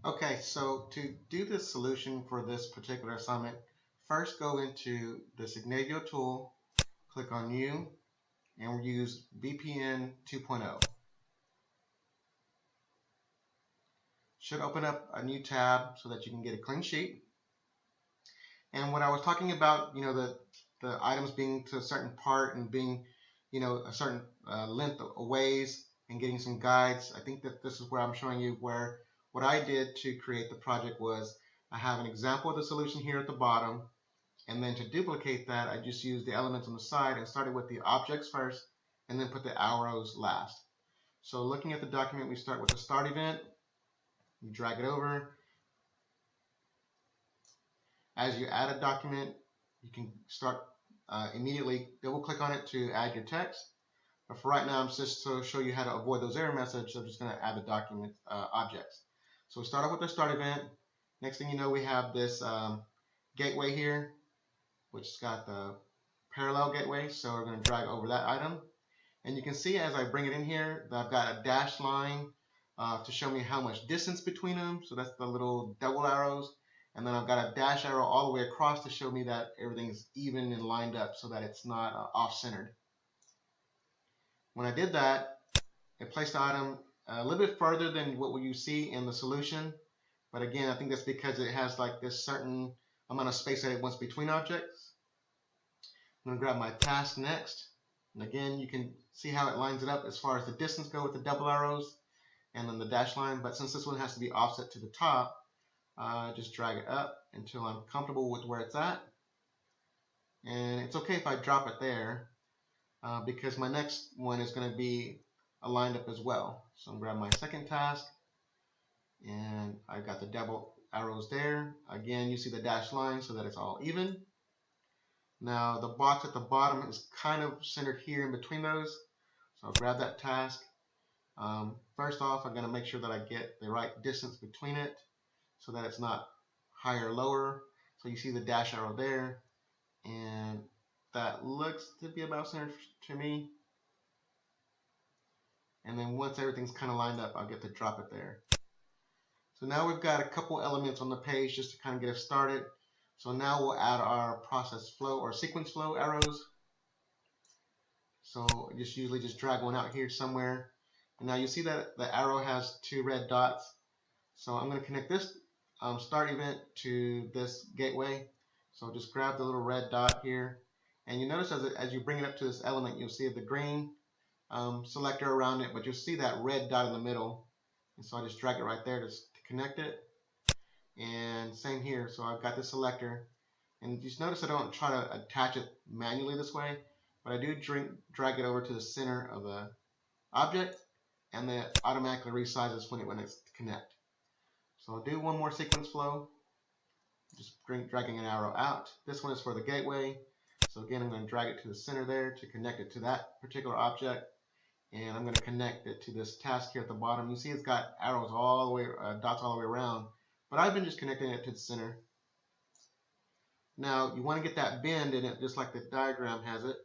Okay, so to do the solution for this particular assignment, first go into the Signavio tool, click on New, and we'll use VPN 2.0. Should open up a new tab so that you can get a clean sheet. And when I was talking about, the items being to a certain part and being, a certain length of ways and getting some guides, I think that this is where I'm showing you where what I did to create the project was I have an example of the solution here at the bottom, and then to duplicate that, I just used the elements on the side and started with the objects first, and then put the arrows last. So looking at the document, we start with the start event. You drag it over. As you add a document, you can start immediately double click on it to add your text. But for right now, I'm just to show you how to avoid those error messages. I'm just going to add the document objects. So we start off with the start event. Next thing you know, we have this gateway here, which has got the parallel gateway. So we're going to drag over that item. And you can see as I bring it in here that I've got a dashed line to show me how much distance between them. So that's the little double arrows. And then I've got a dash arrow all the way across to show me that everything's even and lined up so that it's not off-centered. When I did that, it placed the item a little bit further than what you see in the solution. But again, I think that's because it has like this certain amount of space that it wants between objects. I'm going to grab my task next. And again, you can see how it lines it up as far as the distance go with the double arrows and then the dash line. But since this one has to be offset to the top, just drag it up until I'm comfortable with where it's at. And it's okay if I drop it there because my next one is going to be aligned up as well. So I'm going to grab my second task, and I've got the double arrows there. Again, you see the dashed line so that it's all even. Now the box at the bottom is kind of centered here in between those. So I'll grab that task. First off, I'm going to make sure that I get the right distance between it so that it's not higher or lower. So you see the dash arrow there, and that looks to be about centered to me. And then once everything's kind of lined up, I'll get to drop it there. So now we've got a couple elements on the page just to kind of get us started. So now we'll add our process flow or sequence flow arrows. So usually just drag one out here somewhere. And now you see that the arrow has two red dots. So I'm going to connect this start event to this gateway. So just grab the little red dot here. And you notice as you bring it up to this element, you'll see the green selector around it, but you'll see that red dot in the middle. And so I just drag it right there to connect it. And same here. So I've got this selector. And just notice I don't try to attach it manually this way, but I do drag it over to the center of the object, and then it automatically resizes when it's connect. So I'll do one more sequence flow, just dragging an arrow out. This one is for the gateway. So again, I'm going to drag it to the center there to connect it to that particular object. And I'm going to connect it to this task here at the bottom. You see it's got arrows all the way, dots all the way around. But I've been just connecting it to the center. Now you want to get that bend in it just like the diagram has it.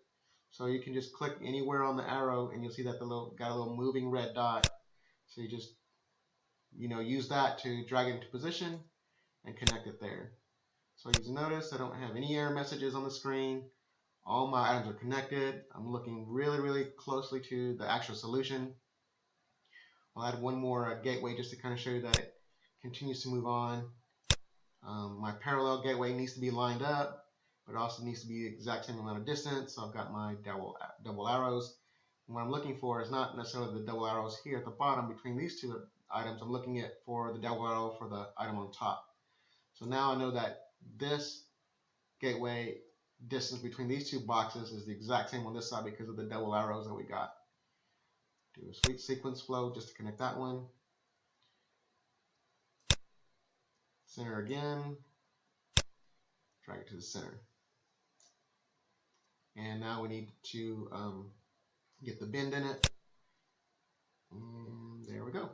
So you can just click anywhere on the arrow and you'll see that got a little moving red dot. So you just use that to drag it into position and connect it there. So you notice I don't have any error messages on the screen. All my items are connected. I'm looking really, really closely to the actual solution. I'll add one more gateway just to kind of show you that it continues to move on. My parallel gateway needs to be lined up, but it also needs to be the exact same amount of distance. So I've got my double arrows. And what I'm looking for is not necessarily the double arrows here at the bottom between these two items. I'm looking for the double arrow for the item on top. So now I know that this gateway distance between these two boxes is the exact same on this side because of the double arrows that we got. Do a sweet sequence flow just to connect that one. Center again. Drag it to the center. And now we need to get the bend in it. And there we go.